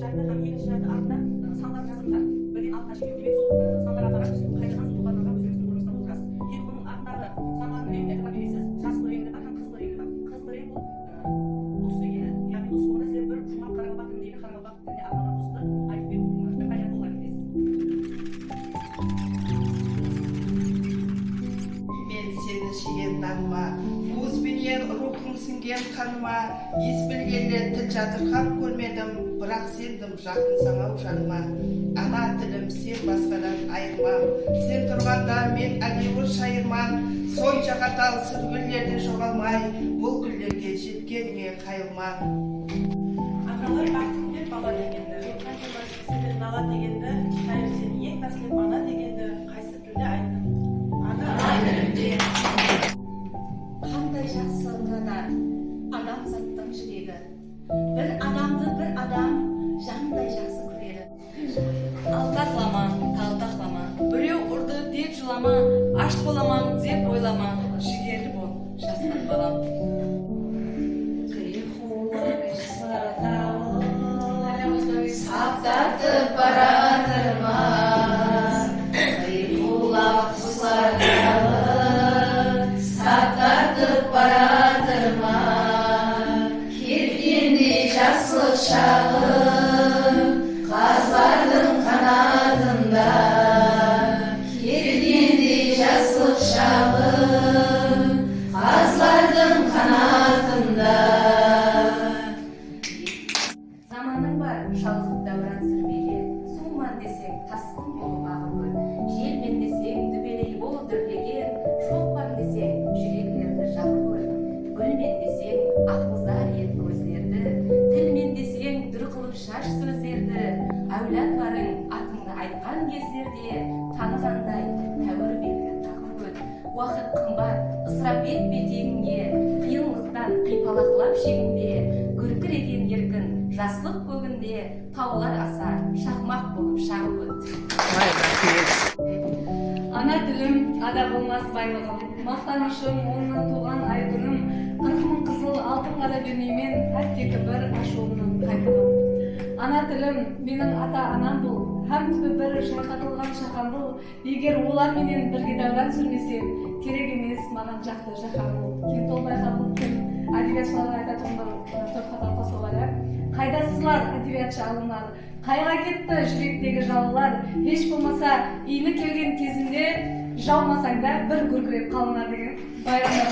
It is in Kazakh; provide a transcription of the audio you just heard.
жайды һәм екінші жайды артында сандар жазылған. Бірден алтына шейін. Демек сол сандарға қарап қайтадан сол тұлғаларға өзіңіздің орныңызда отырасыз. Енді бұның артындағы сандарының реңдері бар білесіз. Жасыл реңді бар һәм қызыл реңді бар. Қызыл рең бұл ұлыс дегені. Яғни ұлыс болғанда сіздер бір жұмақ қарақалпақ тіліндегі қарақалпақ тіліне арналған ұлысты айтып беру қажет болған екенсіз. Мен сені сүйген таныма, уызбенен рухың сіңген қаныма, ес білгенде тіл жатырқап көрмедім, бірақ сендім жақын саңау жаныма. Ана тілім сен басқадан айырмам, сен тұрғанда мен әдеуір шайырман, сонша қатал сүргілерде жоғалмай, бұл гүлдерге жеткеніңе қайылман. Аталар бақытымбет бала дегенді, сендер нала дегенді, шайыр сен ең тәсіліп ана дегенді, қайсы тілде айттың? Ана тілінде. Қандай жақсы ғана адамзаттың жүрегі. Бір адамды бір адам жандай жақсы көреді. Алтақлама, талтақлама, біреу ұрды деп жылама, аш боламан деп ойлама, жігерлі бол, жастан балам. Саптатып баратырма, қиқулап құсладағы, саптатып баратырма, келгендей жасыл шағым, қазлардың қанатында, келгендей жасыл шағым, қазлардың қанатында. Заманың бар шалқып дәуран сүрмеге, суыман десең тасқын болып ағып көр, желмен десең дүбелей бол дүрлеген, шоқпан десең жүректерді жағып көр, гүлмен десең ақбоздар ет көздерді, тілмен десең дүр қылып шаш сөздерді, әулат барың атыңды айтқан кездерде, танығандай тәуір белгі тағып көр. Уақыт қымбат, ысырап етпе тегіңе, қиынлықтан қипалақлап шегінде, күркіреген еркін жаслық көгінде, таулар аса шақмақ болып шағып өт. Ана тілім, ада болмас байлығым, мақтанышым, оннан туған айдыным, 40 мың қызыл алтынға да бермеймен, әттекі бір ашуымның қайтымым. Ана тілім, менің ата-анам бұл, һәм түбі бір шайқатылған шахан бұл, егер олар менен бірге дәуран сүрмесем, керек емес маған жақты жаһан бұл. Кентол байқабыл кім, әдебиетшыларға айтатын бір төрт қатар қосылар. Қайдасызлар әдебиетші алынар, қайға кетті жүректегі жалылар, еш болмаса иіні келген кезінде жаумасаңда бір күркіреп қалынар деген байрамдар.